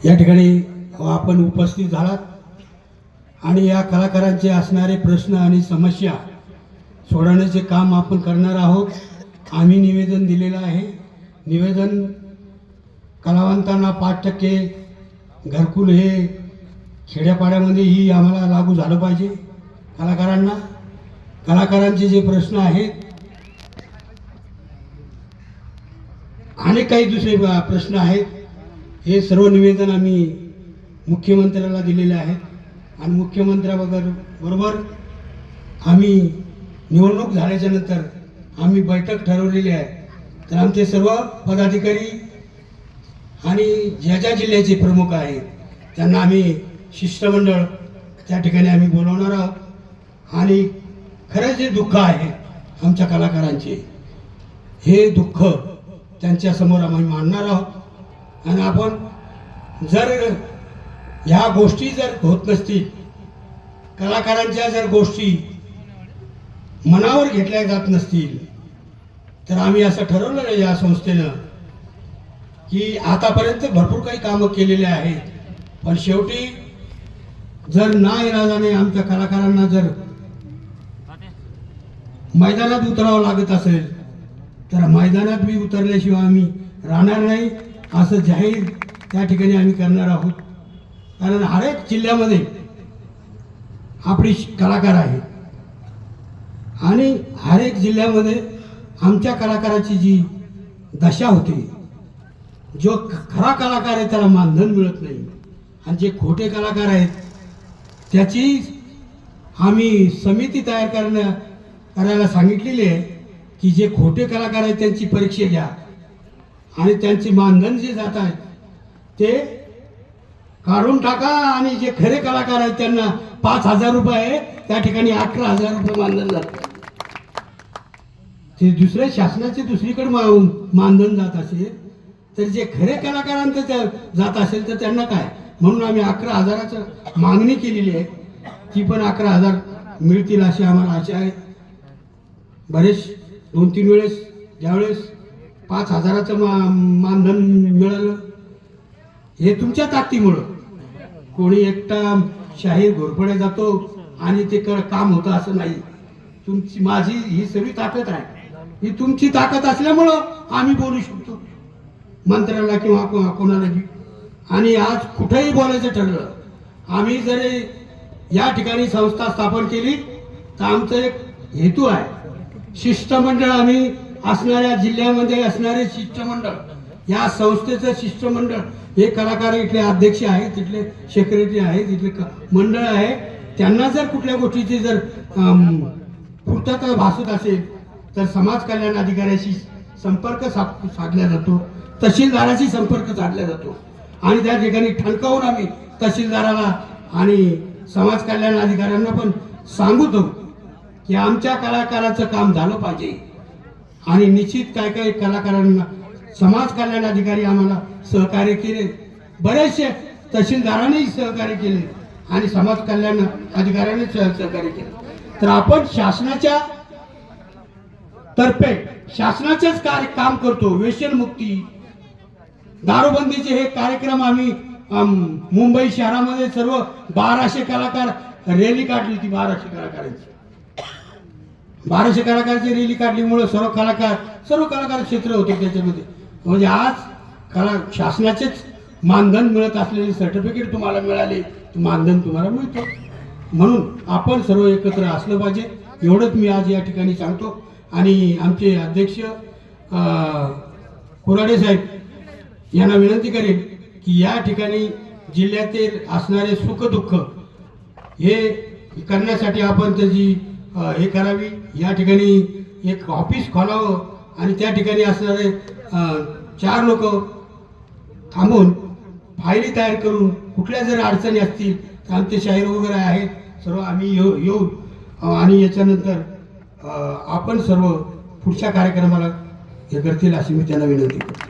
या ठिकाणी आपण उपस्थित झालात आणि या कलाकारांचे असणारे प्रश्न आणि समस्या सोडवण्याचे काम आपण करणार आहोत। आम्ही निवेदन दिलेलं आहे। निवेदन कलावंतांना 5% घरकुल हे खेड्यापाड्यामध्येही आम्हाला लागू झालं पाहिजे। कलाकारांचे जे प्रश्न आहेत, अनेक काही दुसरे प्रश्न आहेत, हे सर्व निवेदन आम्ही मुख्यमंत्र्याला दिलेले आहेत आणि मुख्यमंत्र्याबरोबर आम्ही निवडणूक झाल्याच्या नंतर आम्ही बैठक ठरवलेली आहे। तर आमचे सर्व पदाधिकारी आणि ज्या जिल्ह्याचे प्रमुख आहेत त्यांना आम्ही शिष्टमंडळ त्या ठिकाणी आम्ही बोलवणार आहोत आणि खरं जे दुःख आहे आमच्या कलाकारांचे, हे दुःख त्यांच्यासमोर आम्ही मांडणार आहोत। आणि आपण जर ह्या गोष्टी जर होत नसतील, कलाकारांच्या जर गोष्टी मनावर घेतल्या जात नसतील, तर आम्ही असं ठरवलं आहे या संस्थेनं की आतापर्यंत भरपूर काही कामं केलेले आहेत, पण शेवटी जर नाईलाजाने आमच्या कलाकारांना जर मैदानात उतरावं लागत असेल तर मैदानात बी उतरल्याशिवाय आम्ही राहणार नाही, असं जाहीर त्या ठिकाणी आम्ही करणार आहोत। कारण हर एक जिल्ह्यामध्ये आपली कलाकार आहेत आणि हर एक जिल्ह्यामध्ये आमच्या कलाकाराची जी दशा होती, जो खरा कलाकार आहे त्याला मानधन मिळत नाही आणि जे खोटे कलाकार आहेत त्याची आम्ही समिती तयार करायला सांगितलेली आहे की जे खोटे कलाकार आहेत त्यांची परीक्षा घ्या आणि त्यांचे मानधन जे जात आहेत ते काढून टाका आणि जे खरे कलाकार आहेत त्यांना 5,000 रुपये आहे, त्या ठिकाणी 18,000 रुपये मानधन जातं। ते दुसऱ्या शासनाचे दुसरीकडे मानधन जात असेल तर जे खरे कलाकारांचं जात असेल तर त्यांना काय, म्हणून आम्ही 11,000ची मागणी केलेली आहे। ती पण 11,000 मिळतील अशी आम्हाला आशा आहे। बरेच 2-3 वेळेस ज्यावेळेस 5,000चं मानधन मिळालं, हे तुमच्या ताकदीमुळं। कोणी एकटा शाहीर घोरपडे जातो आणि ते काम होतं असं नाही। तुमची माझी ही सगळी ताकद आहे, ही तुमची ताकद असल्यामुळं आम्ही बोलू शकतो मंत्र्याला किंवा कोणालाही। आणि आज कुठेही बोलायचं ठरलं, आम्ही जर या ठिकाणी संस्था स्थापन केली तर आमचं एक हेतू आहे, शिष्टमंडळ आम्ही असणाऱ्या जिल्ह्यामध्ये असणारे शिष्टमंडळ, या संस्थेचं शिष्टमंडळ हे कलाकार इथले अध्यक्ष आहेत, तिथले सेक्रेटरी आहेत, तिथले मंडळ आहे, त्यांना जर कुठल्या गोष्टीची जर पूर्तता भासत असेल तर समाज कल्याण अधिकाऱ्याशी संपर्क साधला जातो, तहसीलदाराशी संपर्क साधला जातो आणि त्या ठिकाणी ठणकावून आम्ही तहसीलदाराला आणि समाज कल्याण अधिकाऱ्यांना पण सांगतो की आमच्या कलाकाराचं काम झालं पाहिजे। आणि निश्चित काय कलाकारांना समाज कल्याण अधिकारी आम्हाला सहकार्य केले, बरेचसे तहसीलदारांनी सहकार्य केले आणि समाज कल्याण अधिकाऱ्यांनी सहकार्य केले। तर आपण शासनाच्या तर्फे शासनाचेच काम करतो। व्यसनमुक्ती, दारूबंदीचे हे कार्यक्रम आम्ही मुंबई शहरामध्ये सर्व 1200 कलाकार रॅली काढली होती। 1200 कलाकारांची रॅली काढल्यामुळे सर्व कलाकार क्षेत्र होते त्याच्यामध्ये। म्हणजे आज शासनाचेच मानधन मिळत असलेले सर्टिफिकेट तुम्हाला मिळाले, मानधन तुम्हाला मिळतो। म्हणून आपण सर्व एकत्र असलं पाहिजे, एवढंच मी आज या ठिकाणी सांगतो। आणि आमचे अध्यक्ष कोराडे साहेब यांना विनंती करेन की या ठिकाणी जिल्ह्यातील असणारे सुखदुःख हे करण्यासाठी आपण त्याची हे करावी। या ठिकाणी एक ऑफिस खोलावं आणि त्या ठिकाणी असणारे 4 लोक थांबून फायली तयार करून कुठल्या जर अडचणी असतील तर आमचे शाहीर वगैरे आहेत, सर्व आम्ही येऊ आणि याच्यानंतर आपण सर्व पुढच्या कार्यक्रमाला हे करतील अशी मी त्यांना विनंती करतो।